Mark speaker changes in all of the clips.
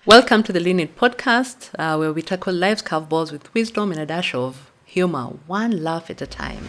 Speaker 1: Welcome to the Lean It podcast, where we tackle life's curveballs with wisdom and a dash of humor, one laugh at a time.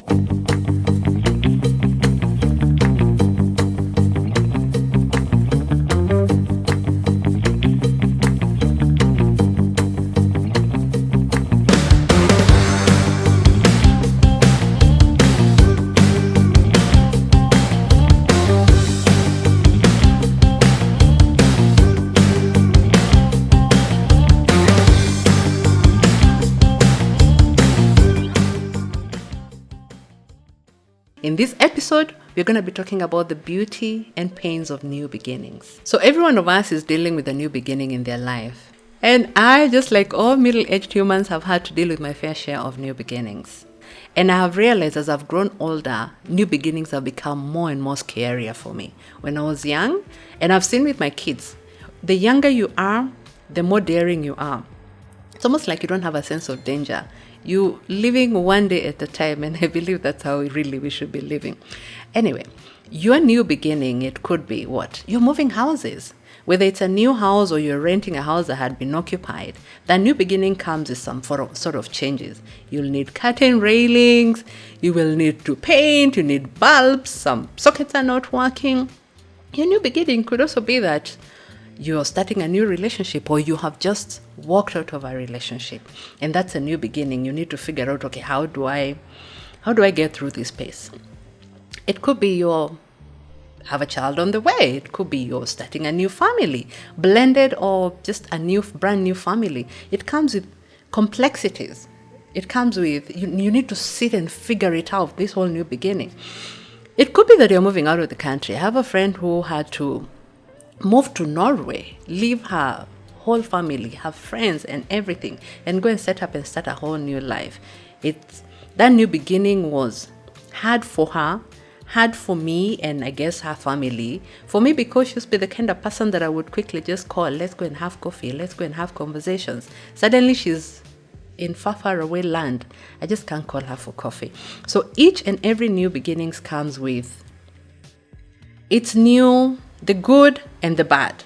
Speaker 1: In this episode, we're going to be talking about the beauty and pains of new beginnings. So every one of us is dealing with a new beginning in their life. And I, just like all middle-aged humans, have had to deal with my fair share of new beginnings. And I have realized as I've grown older, new beginnings have become more and more scarier for me. When I was young, and I've seen with my kids, the younger you are, the more daring you are. It's almost like you don't have a sense of danger. You living one day at a time, and I believe that's how we should be living. Anyway, your new beginning, it could be what? You're moving houses. Whether it's a new house or you're renting a house that had been occupied, that new beginning comes with some sort of changes. You'll need curtain railings, you will need to paint, you need bulbs, some sockets are not working. Your new beginning could also be that you're starting a new relationship, or you have just walked out of a relationship, and that's a new beginning. You need to figure out, okay, how do I get through this pace? It could be you have a child on the way. It could be you're starting a new family, blended or just a brand new family. It comes with complexities. It comes with, you need to sit and figure it out, this whole new beginning. It could be that you're moving out of the country. I have a friend who had to move to Norway, leave her whole family, her friends and everything, and go and set up and start a whole new life. That new beginning was hard for her, hard for me, and I guess her family. For me, because she used to be the kind of person that I would quickly just call, let's go and have coffee, let's go and have conversations. Suddenly she's in far away land. I just can't call her for coffee. So each and every new beginnings comes with its new, the good and the bad.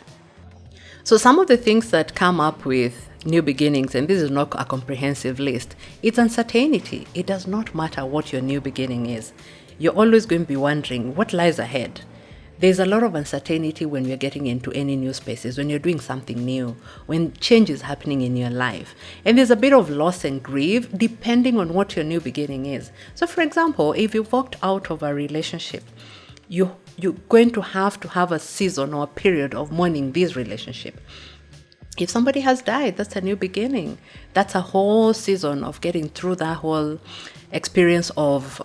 Speaker 1: So some of the things that come up with new beginnings, and this is not a comprehensive list, it's uncertainty. It does not matter what your new beginning is. You're always going to be wondering what lies ahead. There's a lot of uncertainty when you're getting into any new spaces, when you're doing something new, when change is happening in your life. And there's a bit of loss and grief depending on what your new beginning is. So for example, if you walked out of a relationship, you're going to have a season or a period of mourning this relationship. If somebody has died, that's a new beginning. That's a whole season of getting through that whole experience of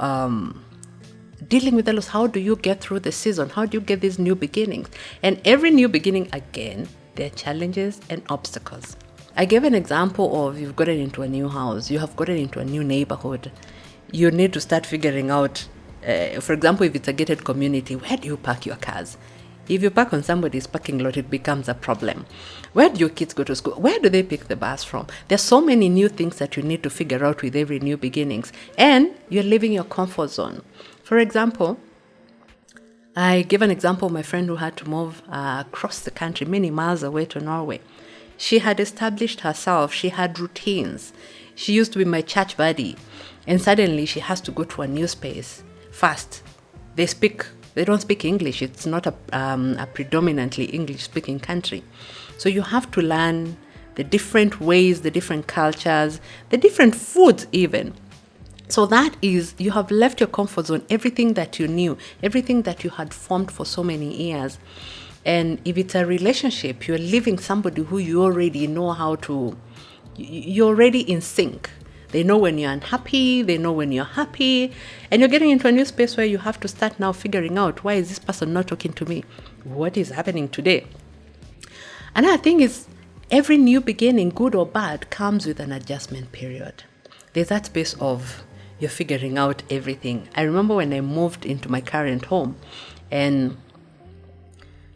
Speaker 1: dealing with the loss. How do you get through the season? How do you get these new beginnings? And every new beginning, again, there are challenges and obstacles. I gave an example of you've gotten into a new house, you have gotten into a new neighborhood. You need to start figuring out, for example, if it's a gated community, where do you park your cars? If you park on somebody's parking lot, it becomes a problem. Where do your kids go to school? Where do they pick the bus from? There's so many new things that you need to figure out with every new beginnings. And you're leaving your comfort zone. For example, I give an example of my friend who had to move across the country, many miles away to Norway. She had established herself. She had routines. She used to be my church buddy. And suddenly she has to go to a new space. Fast. They don't speak English. It's not a predominantly English-speaking country. So you have to learn the different ways, the different cultures, the different foods even. So that is, you have left your comfort zone, everything that you knew, everything that you had formed for so many years. And if it's a relationship, you're leaving somebody who you already know you're already in sync. They know when you're unhappy, they know when you're happy, and you're getting into a new space where you have to start now figuring out, why is this person not talking to me? What is happening today? Another thing is, every new beginning, good or bad, comes with an adjustment period. There's that space of you're figuring out everything. I remember when I moved into my current home, and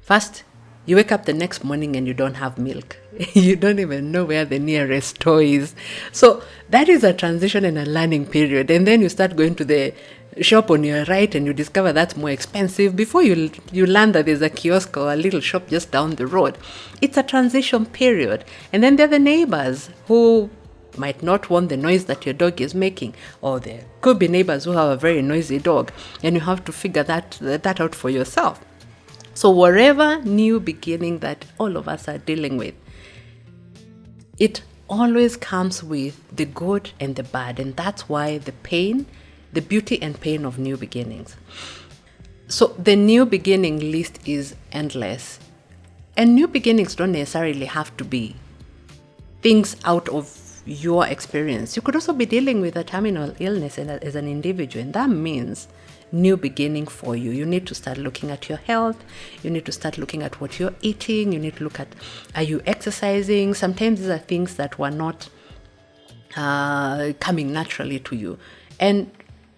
Speaker 1: first, you wake up the next morning and you don't have milk. You don't even know where the nearest store is. So that is a transition and a learning period. And then you start going to the shop on your right and you discover that's more expensive before you learn that there's a kiosk or a little shop just down the road. It's a transition period. And then there are the neighbors who might not want the noise that your dog is making, or there could be neighbors who have a very noisy dog, and you have to figure that out for yourself. So whatever new beginning that all of us are dealing with, it always comes with the good and the bad, and that's why the beauty and pain of new beginnings. So the new beginning list is endless, and new beginnings don't necessarily have to be things out of your experience. You could also be dealing with a terminal illness as an individual, and that means new beginning for you. You need to start looking at your health. You need to start looking at what you're eating. You need to look at, are you exercising? Sometimes these are things that were not coming naturally to you. And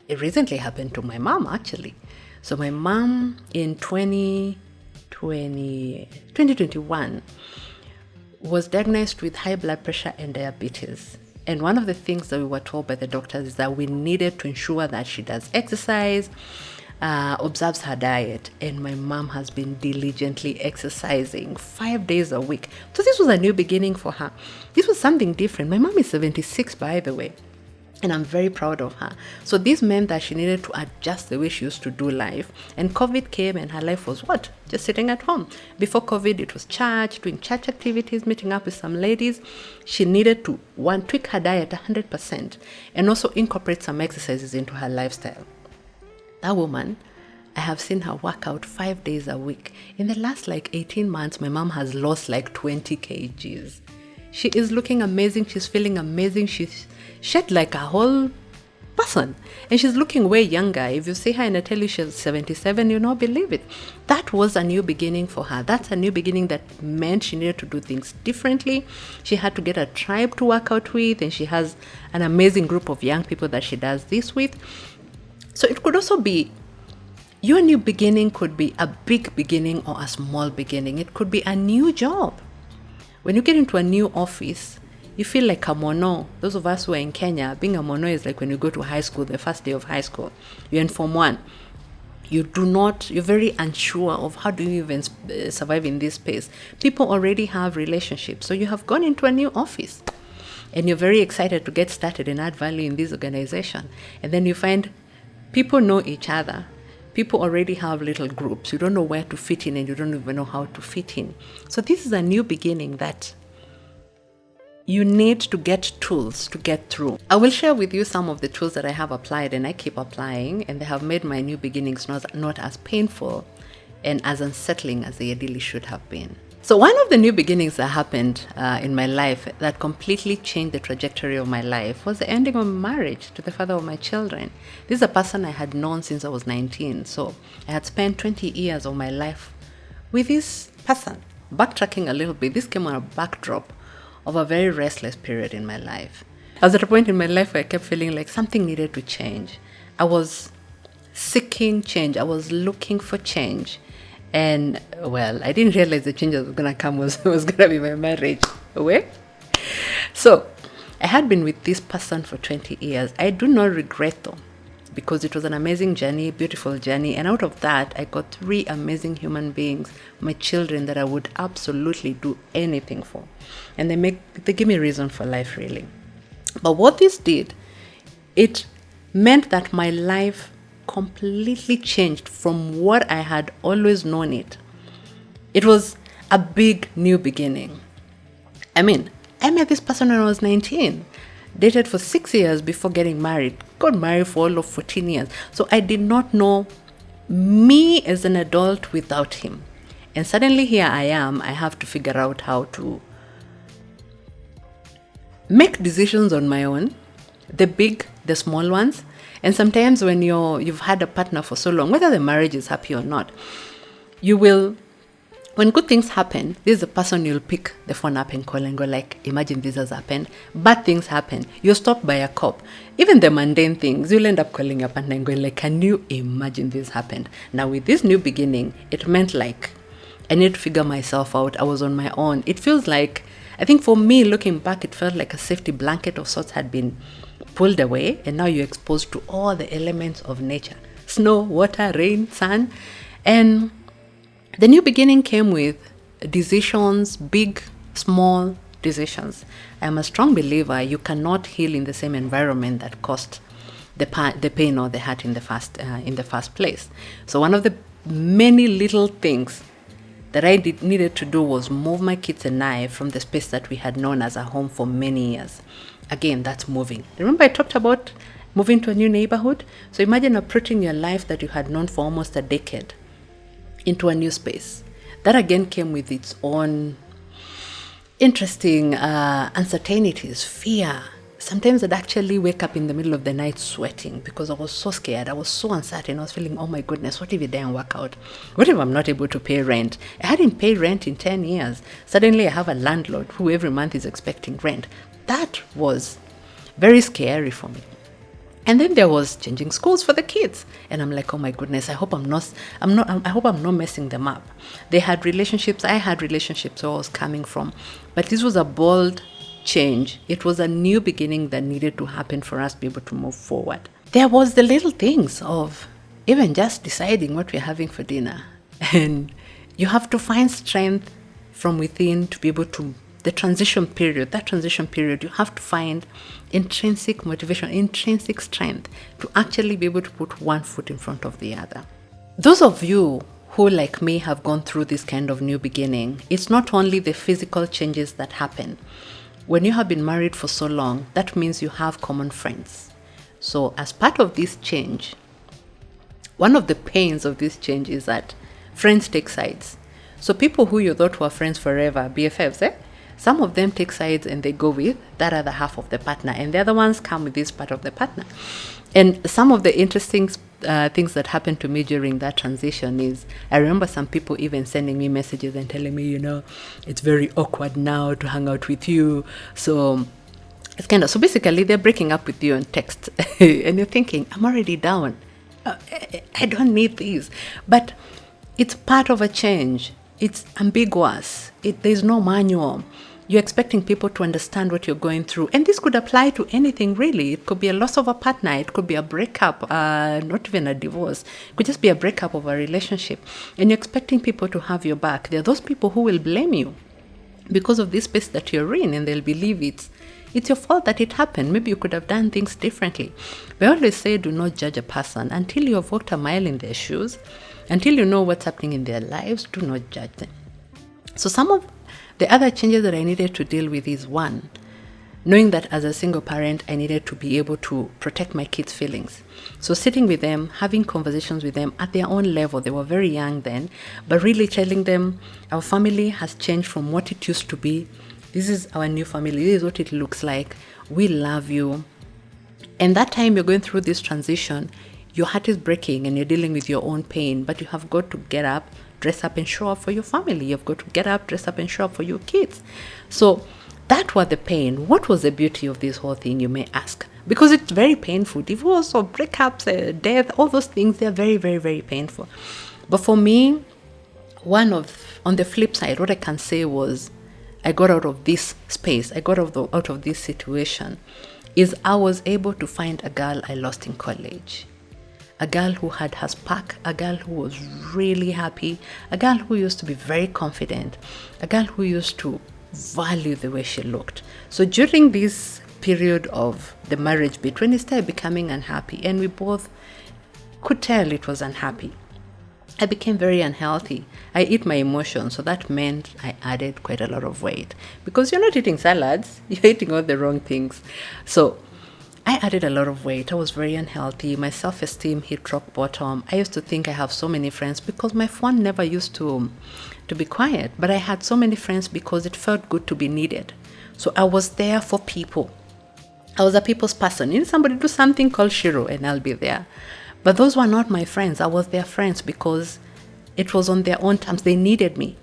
Speaker 1: it recently happened to my mom, actually. So my mom in 2021 was diagnosed with high blood pressure and diabetes. And one of the things that we were told by the doctors is that we needed to ensure that she does exercise, observes her diet. And my mom has been diligently exercising 5 days a week. So this was a new beginning for her. This was something different. My mom is 76, by the way. And I'm very proud of her. So this meant that she needed to adjust the way she used to do life. And COVID came and her life was what? Just sitting at home. Before COVID, it was church, doing church activities, meeting up with some ladies. She needed to, one, tweak her diet 100% and also incorporate some exercises into her lifestyle. That woman, I have seen her work out 5 days a week. In the last 18 months, my mom has lost 20 kgs. She is looking amazing. She's feeling amazing. She's shed like a whole person, and she's looking way younger. If you see her and I tell you she's 77, you not believe it. That was a new beginning for her. That's a new beginning that meant she needed to do things differently. She had to get a tribe to work out with, and she has an amazing group of young people that she does this with. So it could also be, your new beginning could be a big beginning or a small beginning. It could be a new job. When you get into a new office, you feel like a mono. Those of us who are in Kenya, being a mono is like when you go to high school, the first day of high school. You're in Form 1. You're very unsure of how do you even survive in this space. People already have relationships. So you have gone into a new office and you're very excited to get started and add value in this organization. And then you find people know each other. People already have little groups. You don't know where to fit in and you don't even know how to fit in. So this is a new beginning that you need to get tools to get through. I will share with you some of the tools that I have applied and I keep applying, and they have made my new beginnings not as painful and as unsettling as they ideally should have been. So one of the new beginnings that happened in my life that completely changed the trajectory of my life was the ending of marriage to the father of my children. This is a person I had known since I was 19. So I had spent 20 years of my life with this person. Backtracking a little bit, this came on a backdrop of a very restless period in my life. I was at a point in my life where I kept feeling like something needed to change. I was seeking change. I was looking for change. And, well, I didn't realize the change that was going to come was going to be my marriage. Away? So, I had been with this person for 20 years. I do not regret, though, because it was an amazing journey, beautiful journey. And out of that, I got 3 amazing human beings, my children, that I would absolutely do anything for. And they give me reason for life, really. But what this did, it meant that my life completely changed from what I had always known it. It was a big new beginning. I mean, I met this person when I was 19, dated for 6 years before getting married, got married for all of 14 years. So I did not know me as an adult without him. And suddenly here I am, I have to figure out how to make decisions on my own, the big, the small ones. And sometimes when you've had a partner for so long, whether the marriage is happy or not, you will, when good things happen, this is the person you'll pick the phone up and call and go like, imagine this has happened. Bad things happen. You're stopped by a cop. Even the mundane things, you'll end up calling your partner and going like, can you imagine this happened? Now with this new beginning, it meant like, I need to figure myself out. I was on my own. It feels like I think for me, looking back, it felt like a safety blanket of sorts had been pulled away, and now you're exposed to all the elements of nature: snow, water, rain, sun. And the new beginning came with decisions, big, small decisions. I'm a strong believer you cannot heal in the same environment that caused the pain or the hurt in the first place. So one of the many little things that I needed to do was move my kids and I from the space that we had known as a home for many years. Again, that's moving. Remember I talked about moving to a new neighborhood? So imagine uprooting your life that you had known for almost a decade into a new space. That again came with its own interesting uncertainties, fear. Sometimes I'd actually wake up in the middle of the night sweating because I was so scared. I was so uncertain. I was feeling, oh my goodness, what if it doesn't work out? What if I'm not able to pay rent? I hadn't paid rent in 10 years. Suddenly I have a landlord who every month is expecting rent. That was very scary for me. And then there was changing schools for the kids. And I'm like, oh my goodness, I hope I'm not messing them up. They had relationships. I had relationships where I was coming from. But this was a bold change. It was a new beginning that needed to happen for us to be able to move forward. There was the little things of even just deciding what we're having for dinner. And you have to find strength from within to be able to, that transition period, you have to find intrinsic motivation, intrinsic strength to actually be able to put one foot in front of the other. Those of you who, like me, have gone through this kind of new beginning, it's not only the physical changes that happen. When you have been married for so long, that means you have common friends. So as part of this change, one of the pains of this change is that friends take sides. So people who you thought were friends forever, BFFs, some of them take sides and they go with that other half of the partner, and the other ones come with this part of the partner. And some of the interesting things that happened to me during that transition is, I remember some people even sending me messages and telling me, it's very awkward now to hang out with you. So it's so basically they're breaking up with you on text and you're thinking, I'm already down. I don't need these. But it's part of a change. It's ambiguous. There's no manual. You're expecting people to understand what you're going through. And this could apply to anything, really. It could be a loss of a partner. It could be a breakup, not even a divorce. It could just be a breakup of a relationship. And you're expecting people to have your back. There are those people who will blame you because of this space that you're in, and they'll believe it's your fault that it happened. Maybe you could have done things differently. We always say do not judge a person until you have walked a mile in their shoes, until you know what's happening in their lives. Do not judge them. So some of the other changes that I needed to deal with is, one, knowing that as a single parent, I needed to be able to protect my kids' feelings. So sitting with them, having conversations with them at their own level. They were very young then, but really telling them our family has changed from what it used to be. This is our new family. This is what it looks like. We love you. And that time you're going through this transition, your heart is breaking and you're dealing with your own pain, but you have got to get up, dress up and show up for your family. You've got to get up, dress up and show up for your kids. So that was the pain. What was the beauty of this whole thing, you may ask? Because it's very painful. Divorce or breakups, death, all those things, they're very, very, very painful. But for me, on the flip side, what I can say was I got out of this space. I got out of this situation is I was able to find a girl I lost in college. A girl who had her spark, a girl who was really happy, a girl who used to be very confident, a girl who used to value the way she looked. So during this period of the marriage bit, when it started becoming unhappy, and we both could tell it was unhappy, I became very unhealthy. I eat my emotions, so that meant I added quite a lot of weight. Because you're not eating salads, you're eating all the wrong things. So I added a lot of weight. I was very unhealthy. My self-esteem hit rock bottom. I used to think I have so many friends because my phone never used to be quiet. But I had so many friends because it felt good to be needed. So I was there for people. I was a people's person. You need somebody to do something, called Shiro, and I'll be there. But those were not my friends. I was their friends because it was on their own terms. They needed me.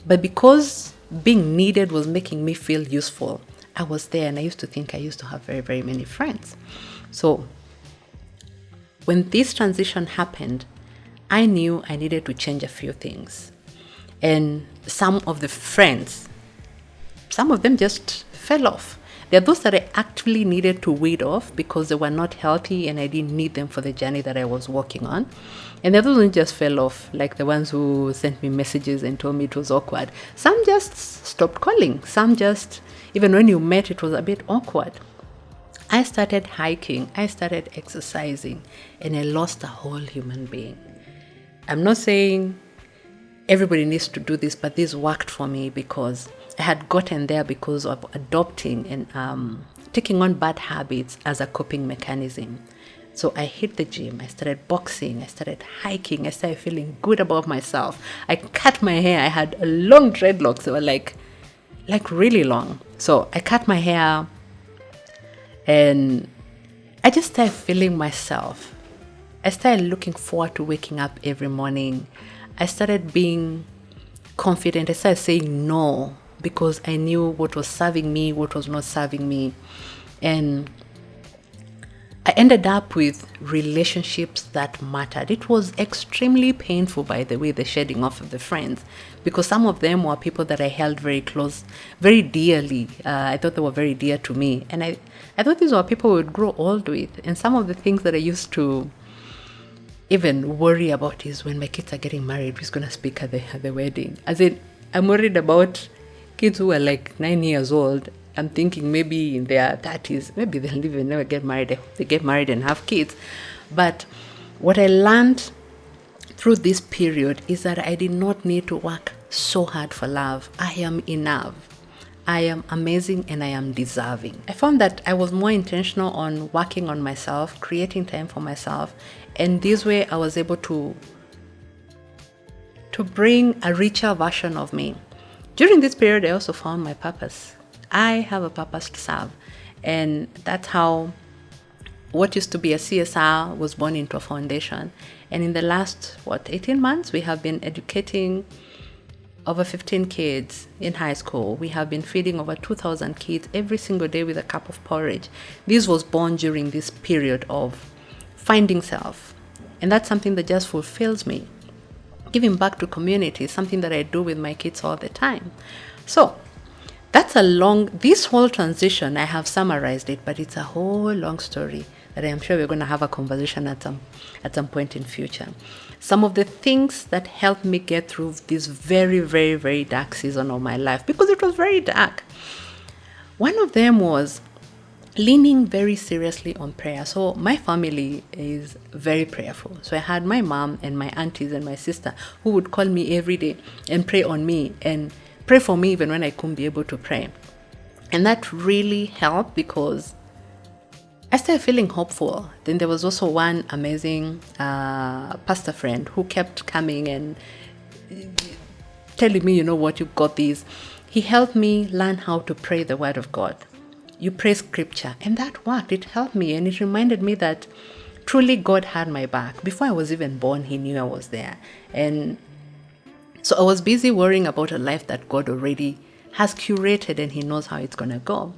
Speaker 1: But because being needed was making me feel useful, I was there, and I used to think I used to have very, very many friends. So when this transition happened, I knew I needed to change a few things. And some of the friends some of them just fell off. There are those that I actively needed to weed off because they were not healthy and I didn't need them for the journey that I was working on. And the others who just fell off, like the ones who sent me messages and told me it was awkward. Some just stopped calling. Some just, even when you met, it was a bit awkward. I started hiking, I started exercising, and I lost a whole human being. I'm not saying everybody needs to do this, but this worked for me because I had gotten there because of adopting and taking on bad habits as a coping mechanism. So I hit the gym, I started boxing, I started hiking, I started feeling good about myself. I cut my hair, I had long dreadlocks, they were like really long. So I cut my hair and I just started feeling myself. I started looking forward to waking up every morning. I started being confident. I started saying no because I knew what was serving me, what was not serving me. And I ended up with relationships that mattered. It was extremely painful, by the way, the shedding off of the friends, because some of them were people that I held very close, very dearly. I thought they were very dear to me. And I thought these were people we would grow old with. And some of the things that I used to even worry about is when my kids are getting married, who's going to speak at the wedding. As in, I'm worried about kids who are like 9 years old. I'm thinking maybe in their 30s, maybe they'll even never get married. I hope they get married and have kids. But what I learned through this period is that I did not need to work so hard for love. I am enough. I am amazing and I am deserving. I found that I was more intentional on working on myself, creating time for myself. And this way I was able to bring a richer version of me. During this period, I also found my purpose. I have a purpose to serve. And that's how what used to be a CSR was born into a foundation. And in the last, 18 months, we have been educating over 15 kids in high school. We have been feeding over 2,000 kids every single day with a cup of porridge. This was born during this period of finding self. And that's something that just fulfills me. Giving back to community is something that I do with my kids all the time. So that's this whole transition, I have summarized it, but it's a whole long story that I am sure we're going to have a conversation at some point in future. Some of the things that helped me get through this very, very, very dark season of my life, because it was very dark. One of them was leaning very seriously on prayer. So my family is very prayerful. So I had my mom and my aunties and my sister who would call me every day and pray on me and pray for me even when I couldn't be able to pray. And that really helped because I started feeling hopeful. Then there was also one amazing pastor friend who kept coming and telling me, you know what, you've got these. He helped me learn how to pray the word of God. You pray scripture. And that worked. It helped me. And it reminded me that truly God had my back. Before I was even born, he knew I was there. And so I was busy worrying about a life that God already has curated and he knows how it's going to go.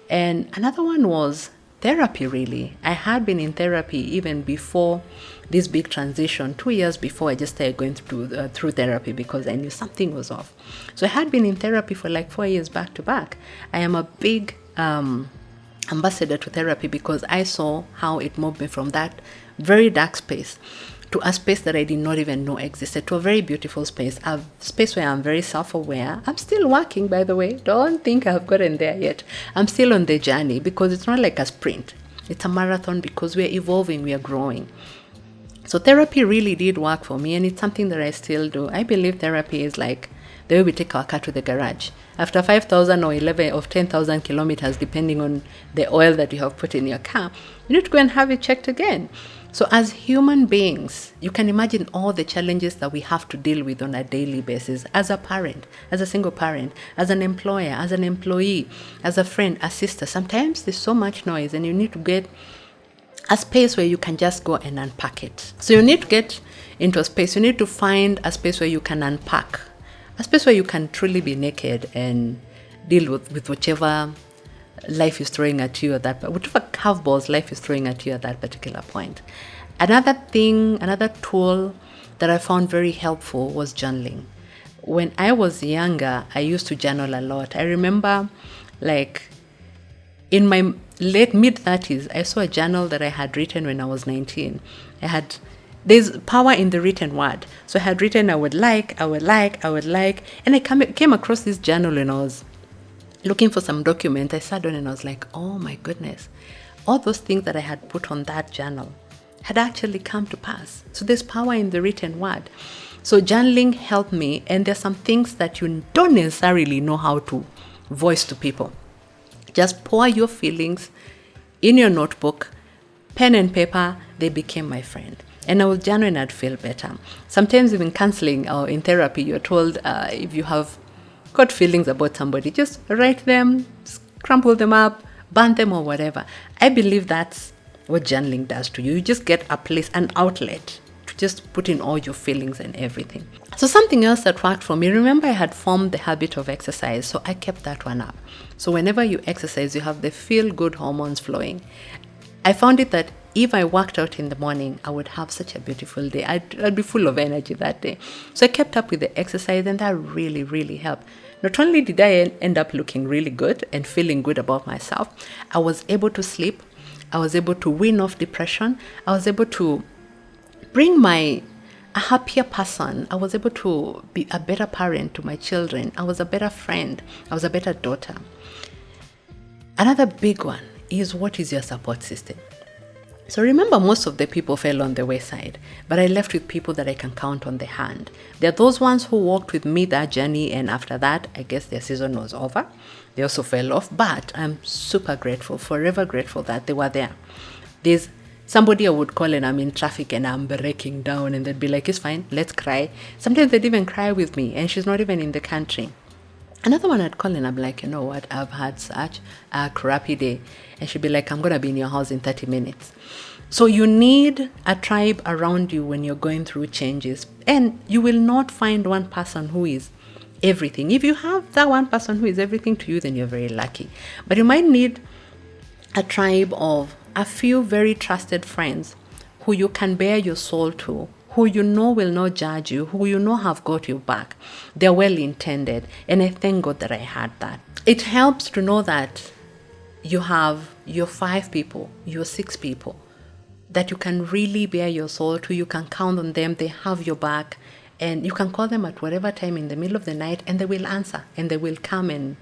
Speaker 1: And another one was therapy, really. I had been in therapy even before this big transition. 2 years before, I just started going through therapy because I knew something was off. So I had been in therapy for like 4 years back to back. I am a big ambassador to therapy because I saw how it moved me from that very dark space to a space that I did not even know existed, to a very beautiful space, a space where I'm very self-aware. I'm still working, by the way. Don't think I've gotten there yet. I'm still on the journey because it's not like a sprint. It's a marathon because we're evolving, we are growing. So therapy really did work for me, and it's something that I still do. I believe therapy is like the way we take our car to the garage. After 5,000 or 11 or 10,000 kilometers, depending on the oil that you have put in your car, you need to go and have it checked again. So as human beings, you can imagine all the challenges that we have to deal with on a daily basis as a parent, as a single parent, as an employer, as an employee, as a friend, a sister. Sometimes there's so much noise and you need to get a space where you can just go and unpack it. So you need to get into a space. You need to find a space where you can unpack, a space where you can truly be naked and deal with whichever life is throwing at you at that, whatever curveballs life is throwing at you at that particular point. Another tool that I found very helpful was journaling. When I was younger, I used to journal a lot. I remember, like, in my late mid-30s, I saw a journal that I had written when I was 19. There's power in the written word. So I had written, I would like. And I came across this journal when I was looking for some document. I sat down and I was like, oh my goodness, all those things that I had put on that journal had actually come to pass. So there's power in the written word. So journaling helped me, and there's some things that you don't necessarily know how to voice to people. Just pour your feelings in your notebook, pen and paper. They became my friend. And I would journal and I'd feel better. Sometimes even counseling or in therapy, you're told if you have got feelings about somebody, just write them, crumple them up, burn them or whatever. I believe that's what journaling does to you. You just get a place, an outlet to just put in all your feelings and everything. So something else that worked for me, remember I had formed the habit of exercise, so I kept that one up. So whenever you exercise, you have the feel-good hormones flowing. I found it that if I worked out in the morning, I would have such a beautiful day. I'd be full of energy that day. So I kept up with the exercise, and that really, really helped. Not only did I end up looking really good and feeling good about myself, I was able to sleep. I was able to win off depression. I was able to bring a happier person. I was able to be a better parent to my children. I was a better friend. I was a better daughter. Another big one is, what is your support system? So remember, most of the people fell on the wayside, but I left with people that I can count on the hand. There are those ones who walked with me that journey, and after that, I guess their season was over. They also fell off, but I'm super grateful, forever grateful that they were there. There's somebody I would call and I'm in traffic and I'm breaking down, and they'd be like, it's fine, let's cry. Sometimes they'd even cry with me, and she's not even in the country. Another one I'd call and I'm like, you know what, I've had such a crappy day. And she'd be like, I'm going to be in your house in 30 minutes. So you need a tribe around you when you're going through changes. And you will not find one person who is everything. If you have that one person who is everything to you, then you're very lucky. But you might need a tribe of a few very trusted friends who you can bare your soul to, who you know will not judge you, who you know have got your back. They're well intended. And I thank God that I had that. It helps to know that you have your 5 people, your 6 people that you can really bare your soul to. You can count on them. They have your back. And you can call them at whatever time in the middle of the night, and they will answer, and they will come and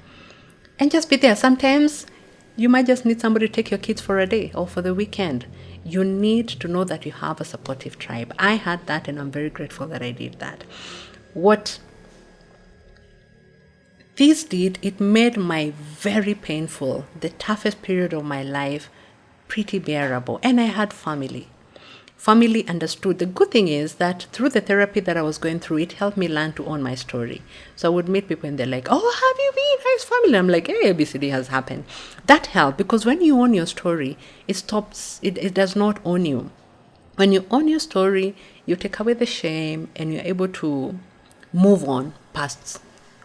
Speaker 1: just be there. Sometimes you might just need somebody to take your kids for a day or for the weekend. You need to know that you have a supportive tribe. I had that, and I'm very grateful that I did that. What this did, it made my very painful, the toughest period of my life, pretty bearable. And I had family. Family understood. The good thing is that through the therapy that I was going through, it helped me learn to own my story. So I would meet people and they're like, oh, have you been? How's family? I'm like, hey, ABCD has happened. That helped, because when you own your story, it does not own you. When you own your story, you take away the shame and you're able to move on past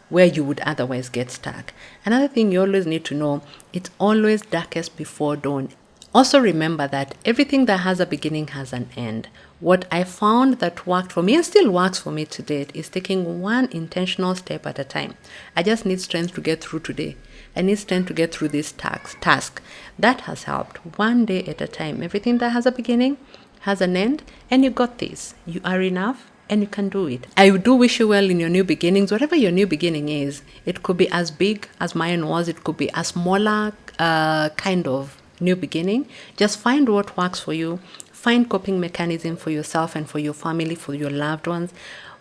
Speaker 1: where you would otherwise get stuck. Another thing you always need to know, it's always darkest before dawn. Also remember that everything that has a beginning has an end. What I found that worked for me and still works for me to date is taking one intentional step at a time. I just need strength to get through today. I need strength to get through this task. That has helped. One day at a time. Everything that has a beginning has an end, and you got this. You are enough and you can do it. I do wish you well in your new beginnings. Whatever your new beginning is, it could be as big as mine was. It could be a smaller kind of new beginning. Just find what works for you. Find coping mechanism for yourself and for your family, for your loved ones.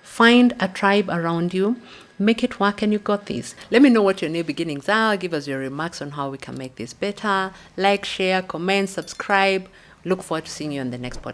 Speaker 1: Find a tribe around you. Make it work, and you got this. Let me know what your new beginnings are. Give us your remarks on how we can make this better. Like, share, comment, subscribe. Look forward to seeing you on the next podcast.